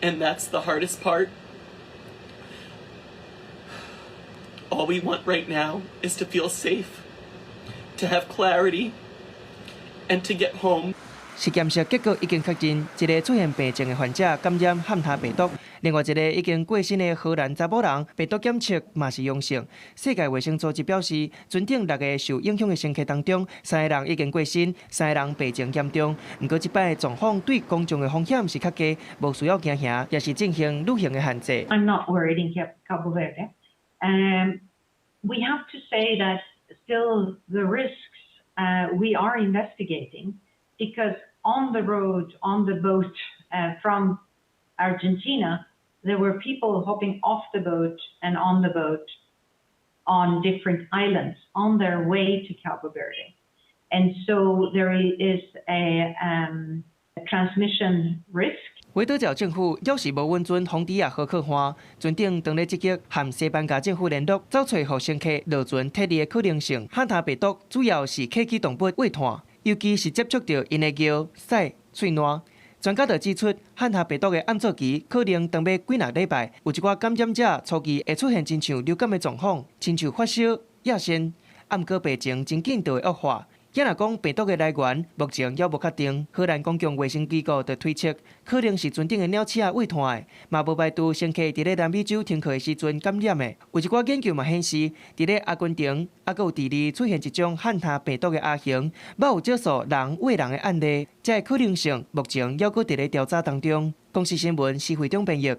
and that's the hardest part. all we want right now is to feel safe, to have clarity, and to get home. 实验室结果已经确认，一个出现病症的患者感染汉他病毒，另外一个已经过身的荷兰查某人病毒检测嘛是阳性。世界卫生组织表示，全顶6个受影响的乘客当中，3个人已经过身，3个人病情严重。不过，这摆的状况对公众的风险是较低，无需要惊吓，也是进行旅行的限制。I'm not worried in Cabo Verde. We have to say that still the risks we are investigating. Because on the road, on the boat from Argentina, there were people hopping off the boat and on the boat on different islands on their way to Cabo Verde. And so there is a transmission risk. 维多角政府要是无允准洪迪亚航客花，船顶当咧积极和西班牙政府联络，找找互乘客落船撤离的可能性。汉他病毒主要是客机动物胃团。尤其是接触到因的尿、屎、喙烂，专家就指出，汉他病毒的暗测期可能长要几礼拜，有一寡感染者初期会出现亲像流感的状况，亲像发烧、亚痫，暗过病情真紧就会恶化。也若讲病毒的来源，目前还无确定。荷兰公共卫生机构就推测，可能是船顶的鸟鼠胃团的，嘛无排除乘客伫咧南美洲停靠的时阵感染的。有一寡研究嘛显示，伫咧阿根廷，还有智利出现一种汉他病毒的亚型，也有少数人喂人的案例，这可能性目前还搁伫咧调查当中。公视新闻是会中编译。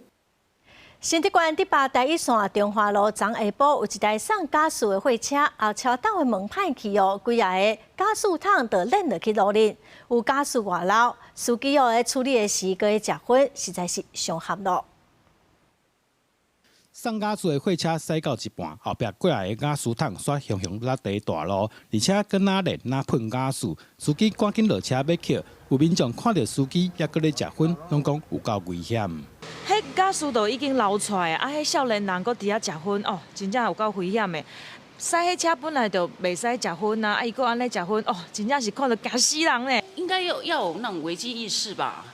新竹县第8第1线中华路昨下晡有一台送驾驶的货车，后车挡的门歹去哦，几啊个驾驶桶就扔落去路里，有驾驶外漏，司机哦处理的时搁食薰，实在是上合咯。送驾驶的货车驶到一半，后壁过来的驾驶桶煞熊熊落地大路，而且搁哪练哪喷驾驶，司机赶紧落车要扣。有民众看到司机也搁咧食薰，拢讲有够危险。迄驾驶都已经流出来，迄少年人搁伫遐食薰，哦，真正有够危险的。驶迄车本来就袂使食薰啊，伊搁安尼食薰，哦，真正是看到惊死人嘞。应该要有那种危机意识吧。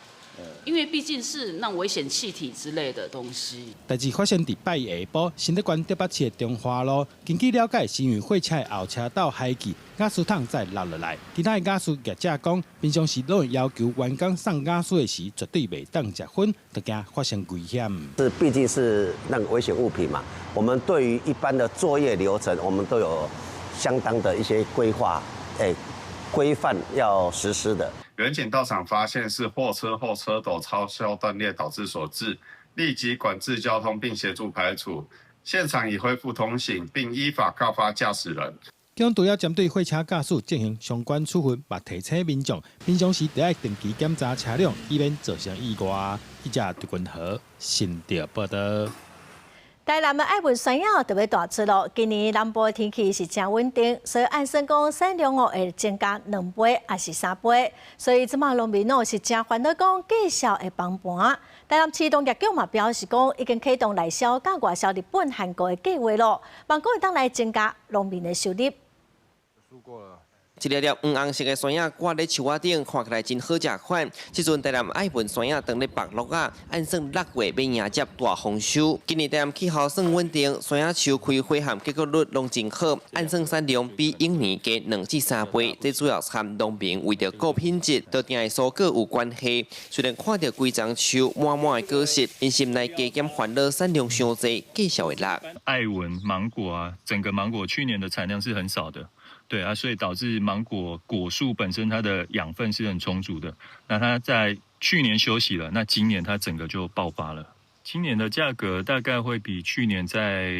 因为毕竟是那危险气体之类的东西。代志发生伫拜下晡，新竹县第8市的中华路。根据了解，是因为货车的后车道海记，驾驶桶再落落来。其他的驾驶业者讲，平常时都会要求员工送驾驶的时，绝对袂当食薰，就惊发生危险。是毕竟是那个危险物品嘛，我们对于一般的作业流程，我们都有相当的一些规划，规范要实施的。远警到场发现是货车后车斗超销断裂导致所致，立即管制交通并协助排除，现场已恢复通行，并依法告发驾驶人。警方除了针对货车驾驶进行相关处分，也提醒民众平常时得要定期检查车辆，以免造成意外。记者杜君和新竹报道。台南的爱文山药特别大出咯，今年南部的天气是真稳定，所以按算讲产量哦会增加2倍还是3倍，所以即马农民哦是真烦恼讲继续会崩盘。台南市农业局嘛表示讲，已经启动内销甲外销日本、韩国的计划咯，望讲会当来增加农民的收入。一粒粒黄红色的山药挂在树仔顶，看起来真好食款。即阵台南爱文山药当咧白落啊，按算6月要迎接大丰收。今年台南气候算稳定，山药树开花含结果率拢真好，按算产量比往年加2至3倍。这主要和农民为着高品质、特定的蔬果有关系。虽然看到规丛树满满的果实，因心内加减烦恼产量伤济，继续会落。爱文芒果啊，整个芒果去年的产量是很少的。对啊，所以导致芒果果树本身它的养分是很充足的。那它在去年休息了，那今年它整个就爆发了。今年的价格大概会比去年再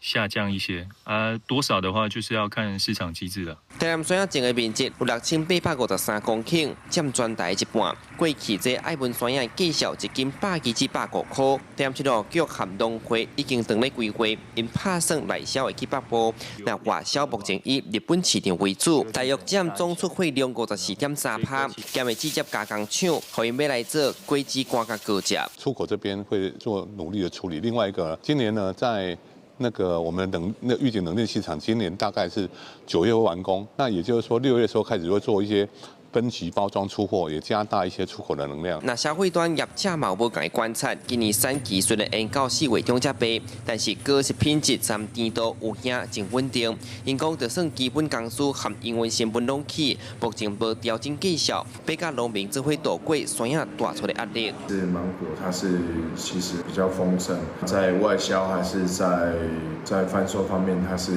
下降一些啊，多少的话就是要看市场机制了。台南山药种的面积有6853公顷，占全台一半。过去这爱文山药计销1斤100至150块，台南市路局和农会已经当咧规划，因拍算内销会去北部，那外销目前以日本市场为主，大约占总出货量54.3%，兼会直接加工厂，可以买来做果子干甲高价。出口这边会做努力的处理。另外一个，今年呢，在那个我们预警冷链市场，今年大概是9月会完工，那也就是说6月的时候开始会做一些分级包装出货，也加大一些出口的能量。那社会端业者嘛无共观察，今年产期虽然延到4月中才卖，但是果实品质占甜度有影真稳定。因讲就算基本工资含英文成本拢起，目前无调整绩效，比较农民只会躲过山野大出的压力。是芒果，它是其实比较丰盛，在外销还是在贩售方面，它是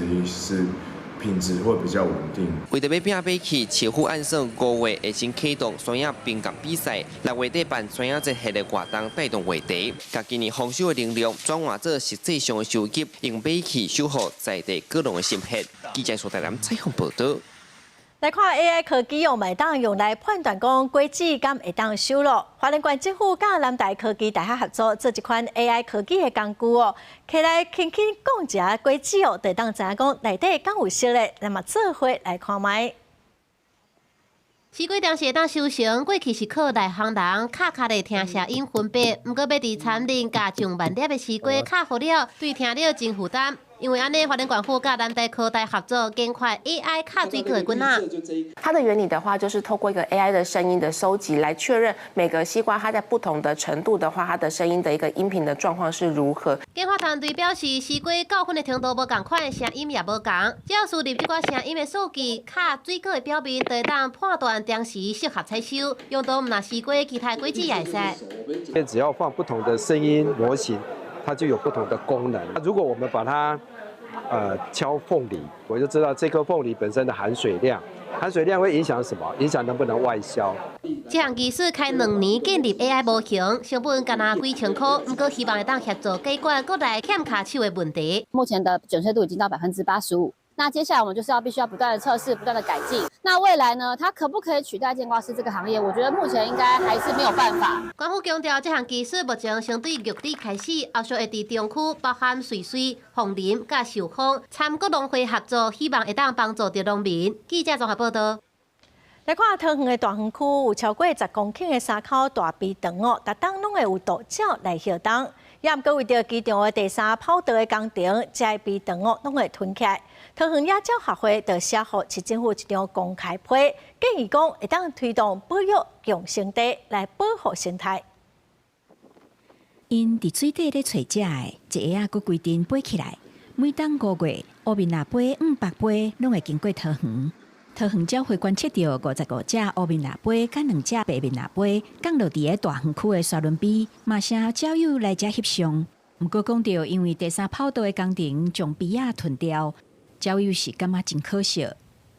品质会比较稳定。为着要拼买起，市府按算5月会先启动山野冰甲比赛，6月底办山野节系列活动带动话题，甲今年丰收的能量转换做实际上的收入，用买起守护在地各农的心血。记者苏台南采访报道。来看 AI 科技用会当用来判断讲果子敢会当收落。花莲县政府甲南大科技大学合作做一款 AI 科技的工具哦，起来轻轻讲一下果子哦，就当知影讲内底敢有熟咧。那么做伙来看卖。西瓜当时会当收成，过去是靠内行人卡卡的听声音分辨，毋过要伫产林加上万粒的西瓜卡好了，对听了真负担。因为安尼，花莲县府甲南大科大合作建款 AI 卡水果的棍仔。它的原理的话，就是透过一个 AI 的声音的收集，来确认每个西瓜它在不同的程度的话，它的声音的一个音频的状况是如何。研发团队表示，西瓜教训的程度无共款，声音也无共，只要输入这款声音的数据，卡水果的表面就会当判断当时适合采收，用到毋那西瓜，其他果子也会使。只要放不同的声音模型，它就有不同的功能。如果我们把它敲凤梨，我就知道这颗凤梨本身的含水量会影响什么？影响能不能外销。这项技术开2年建立 AI 模型，成本干那几千块，不过希望会当协助解决国内欠卡手的问题。目前的准确度已经到85%。那接下来我们就是必须要不断的测试，不断的改进。那未来呢，它可不可以取代监刮师这个行业？我觉得目前应该还是没有办法。官府强调，这项技术目前相对玉里开始，后续会伫中区，包含瑞水、凤林、甲寿丰，参各农会合作，希望会当帮助到农民。记者综合报道。来看桃园的大园区，有超过10公顷的3口大陂塘哦，逐档拢会有大鸟来休档。也毋过为着机场的第3跑道的工程，这陂塘哦拢会囤起来。桃园野鸟协会就写予市政府一张公开批，建议讲会当推动保育共生地来保护生态。因伫水底咧找食的，一下佫规定飞起来。每当5月，乌面腊飞、500飞拢会经过桃园。桃园鸟会观测到55只乌面腊飞，甲2只白面腊飞降落伫个大园区的沙轮边，马上鸟友来遮翕相。毋过讲到因为第3跑道的工程将陂仔吞掉，鸟友是感觉真可惜。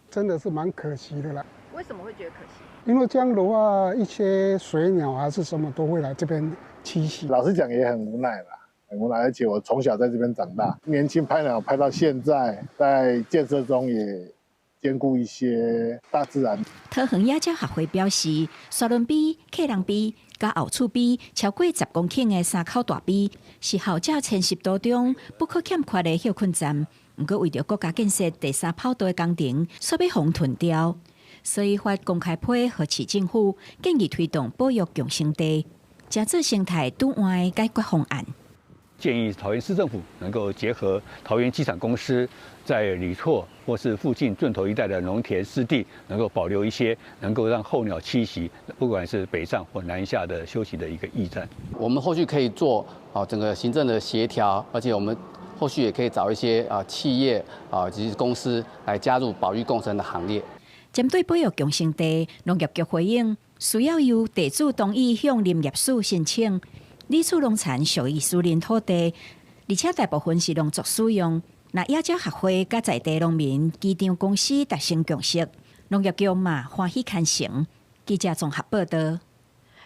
真的是蛮可惜的啦。为什么会觉得可惜？因为这样的话，一些水鸟还是什么都会来这边栖息。老实讲，也很无奈啦。很无奈，而且我从小在这边长大，年轻拍鸟拍到现在，在建设中也兼顾一些大自然。桃园野鸟协会表示，沙仑陂、客人陂、甲后厝陂超过10公顷的3口大陂，是候鸟迁徙途中不可欠缺的休困站。不过为着国家建设第3跑道的工程，所要封囤掉，所以发公开批予市政府，建议推动保育共生地，加做生态拄换的解决方案。建议桃园市政府能够结合桃园机场公司在里厝或是附近圳头一带的农田湿地，能够保留一些能够让候鸟栖息，不管是北上或南下的休息的一个驿站。我们后续可以做整个行政的协调，而且我们后续也可以找一些企业及公司来加入保育共生的行列。针对保育共生地，农业局回应需要由地主同意向林业署申请。李厝农产属于私人土地，而且大部分是农作使用。那野鸟协会甲在地农民、机场公司达成共识，农业局嘛欢喜看成。记者综合报道。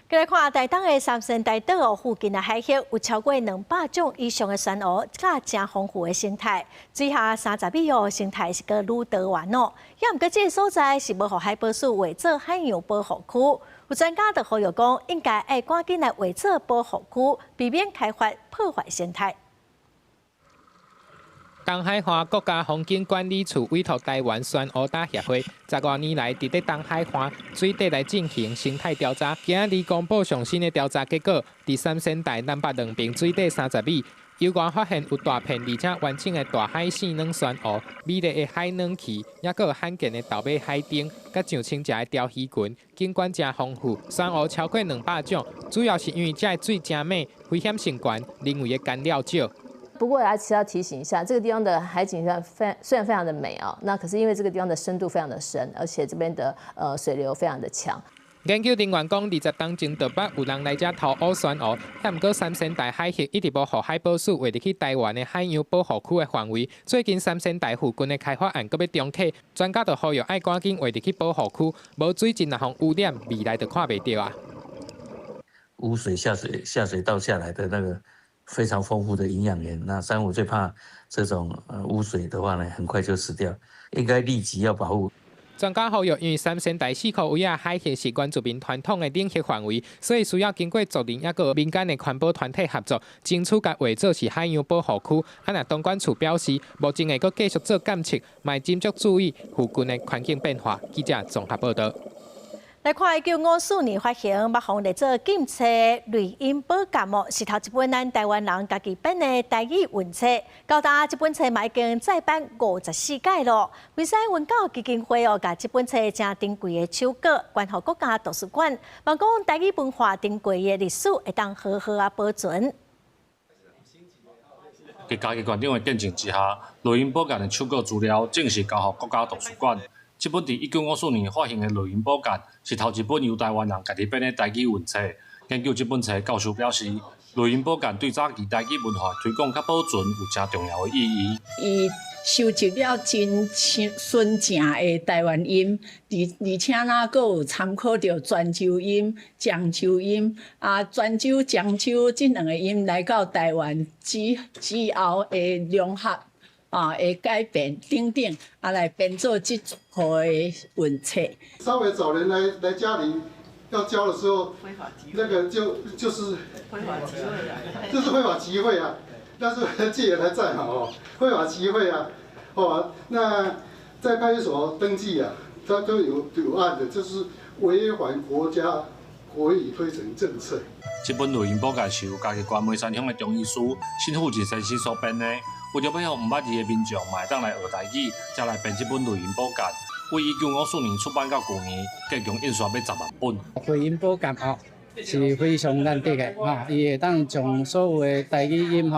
再来看台东的三仙台岛附近的海域，有超过200种以上的珊瑚，甲真丰富的生态。水下30米哦，生态是个愈多元哦。也毋过这个所在是要互海保署划做海洋保护区。有专家就呼吁讲，应该要赶紧来划做保护区，避免开发破坏生态。东海岸国家风景管理处委托台湾珊瑚大协会，12年来伫东海岸水底来进行生态调查。今日公布上新的调查结果，伫三仙台南北两边水底30米，油管发现有大片而且完整的大海性能酸湖、美丽的海能旗，也有罕见的豆尾海丁，甲上清食的鲷鱼群，景观真丰富。酸湖超过200种，主要是因为这水真美，危险性高，人为的干扰少。不过其实要提醒一下，这个地方的海景虽然非常的美啊，那可是因为这个地方的深度非常的深，而且这边的水流非常的强。研究人员讲，20当前台北有人来这投污酸湖，但不过三仙台海域一直无互海保署划入去台湾的海洋保护区的范围。最近三仙台附近的开发案搁要重启，专家就呼吁爱赶紧划入去保护区，无水质若互污染，未来就看袂到啊。污水下水道下来的那个非常丰富的营养源，那珊瑚最怕这种污水的话呢，很快就死掉，应该立即要保护。专家呼吁，因为三仙台4块位啊海域是原住民传统的领域范围，所以需要经过族人也个民间的环保团体合作，争取甲划做是海洋保护区。若东管处表示，目前会阁继续做监测，卖斟酌注意附近的环境变化。记者综合报道。来看1954年发行北方来做检测雷音保监哦，是头一本咱台湾人家己编的台语文册。到达这本册嘛已经再版54届咯。为使文教基金会哦，甲这本册正珍贵的手稿，关乎国家图书馆，望讲台语文化珍贵的历史会当好好啊保存。伫家己馆长的见证之下，雷音保监的手稿资料正式交予国家图书馆。这本伫1954年发行的《雷音保监》是头一本由台湾人家己编的台语文册。研究这本册，教授表示，《雷音保监》对早期台语文化推广甲保存有真重要的意义。伊收集了真纯正的台湾音，而且呢，佫有参考着泉州音、漳州音泉州、漳州这两个音来到台湾之后的融合。会改变等等，来编做这套的文册。稍微早年来家里要教的时候，那个就是非法集会啊，就是非法集会啊。那时候戒严还在嘛哦，非法集会啊，哦，那在派出所登记啊，它都有案的，就是违反国家国语推陈政策。这本《雷音保监》是由家己关梅山乡的中医师辛富进先生所编的。为着要互毋捌字的民众嘛会当来学台语，才来编这本《雷音保监》。为1954年出版到旧年，计共印刷要10万本。雷音保监是非常难得的伊会当将所有的台语音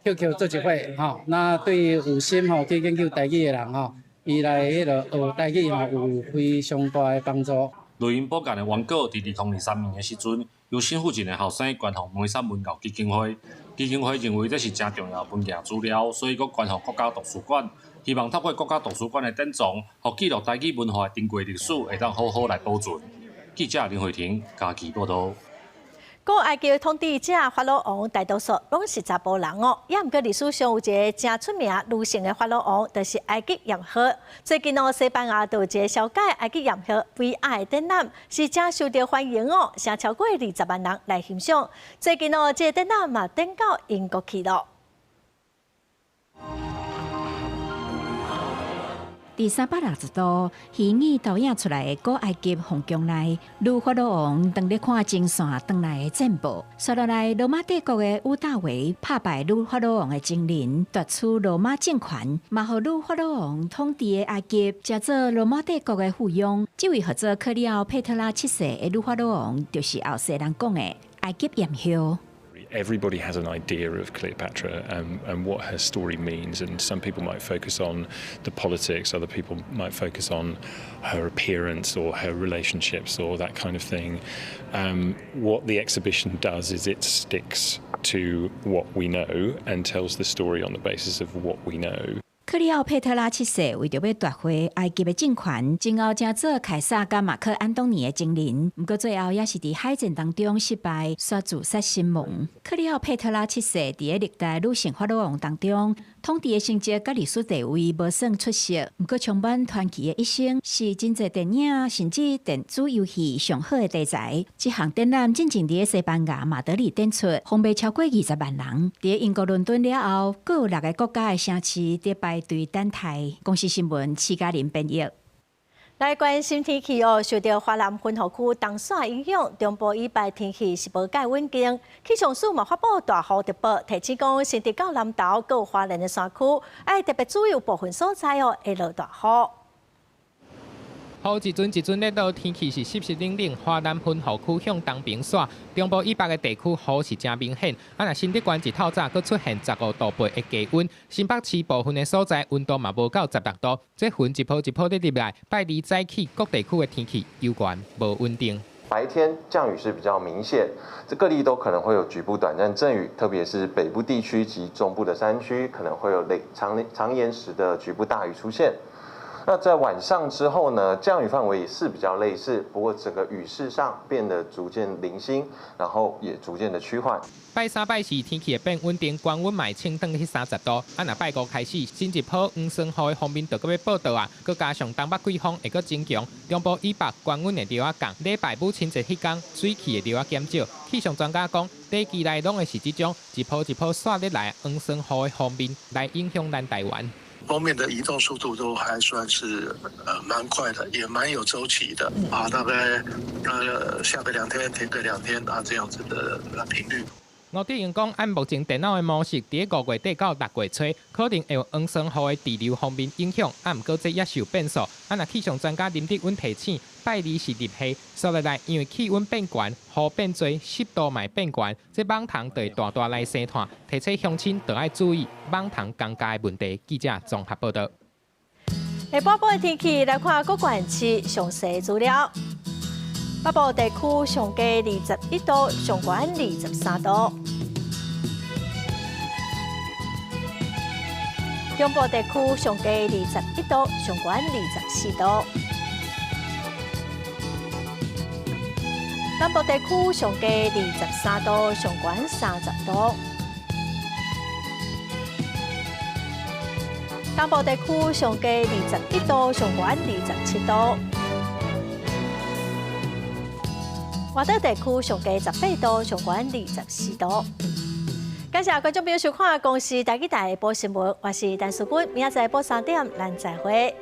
QQ 做一会那对于有心去研究台语的人伊来学台语有非常大的帮助。雷音保监的原稿伫2003年的时阵，由辛富进的后生捐予梅山文教基金会。基金会认为这是真重要的文件资料，所以佮捐予国家图书馆，希望透过国家图书馆的典藏，互记录台语文化的珍贵历史，会当好好来保存。记者林慧婷家己报道。古埃及统治者法老王大多数拢是查甫人哦，也毋过历史上有一个真出名女性的法老王，就是埃及艳后。最近哦，西班牙就有一个小改埃及艳后 VR 的展览，是真受到欢迎哦，成超过20万人来欣赏。最近哦，这个展览嘛登到英国去了。第360度虚拟投影出来的古埃及皇宫内，女法老王当咧看前线转来的战报。接落来，罗马帝国的屋大维拍败女法老王的精灵，夺取罗马政权，嘛互女法老王统治的埃及接做罗马帝国的附庸。这位合作克里奥佩特拉7世的女法老王，就是后世人讲的埃及艳后。Everybody has an idea of Cleopatra and what her story means, and some people might focus on the politics, other people might focus on her appearance or her relationships or that kind of thing. What the exhibition does is it sticks to what we know and tells the story on the basis of what we know. 克里奥佩特拉7世为着要夺回埃及的政权，前后正做凯撒甲马克安东尼的精灵，不过最后也是伫海战当中失败，煞自杀身亡。克里奥佩特拉7世伫历代女性法老王当中，统治的成绩甲历史地位无算出色，不过充满传奇的一生，是真侪电影甚至电子游戏上好的题材。这项展览进前伫西班牙马德里展出，访问超过20万人。伫英国伦敦了后，各有6个国家的城市伫排队等待。公司新闻，戚嘉玲编译。来关心天气哦，受到华南分河区东线影响，中部以北天气是无介稳定。气象署嘛发布大雨特报，提醒讲，甚至到南投、到花莲的山区，要特别注意有部分所在哦会落大雨。雨一阵一阵咧落，天气是湿湿冷冷。华南分河区向东边线，中部以北的地区雨是真明显。若新竹县一透早佫出现15度八的低温，新北市部分的所在温度嘛无到16度。这云一波一波咧入来，拜二早起各地区的天气有关无稳定。白天降雨是比较明显，这各地都可能会有局部短暂阵雨，特别是北部地区及中部的山区，可能会有长延时的局部大雨出现。那在晚上之后呢，降雨范围也是比较类似，不过整个雨势上变得逐渐零星，然后也逐渐的趋缓。拜三拜四天气会变稳定，高温买清登去30度。若拜五开始，新一波黄霜雨的方面就要报道啊，佮加上东北季风会佮增强，中部以北高温会流啊降。礼拜母亲节迄天，水汽会流啊减少。气象专家讲，短期内拢会是这种一波一波刷入来黄霜雨的方面来影响咱台湾。封面的移动速度都还算是蛮快的，也蛮有周期的啊，大概下个2天停个2天啊这样子的频率。吴德英讲，按目前电脑的模式，伫5月底到6月初，可能会有黄霜雨的滞留方面影响，毋过这也是有变数。若气象专家林德温提醒，拜二是入夏，所以来因为气温变悬，雨变多，湿度嘛变悬，这蠓虫就会大大来生炭，提醒乡亲就要注意蠓虫降价的问题。记者综合报道。下晡晡的天气来看各县市详细资料。北部地区上低21度，上悬23度；中部地区上低21度，上悬24度；南部地区上低23度，上悬30度；东部地区上低21度，上悬27度。外岛地区上低18度，上悬24度。感谢观众朋友收看《公视台记台播新闻》，我是陈淑君，明仔载播3点，咱再会。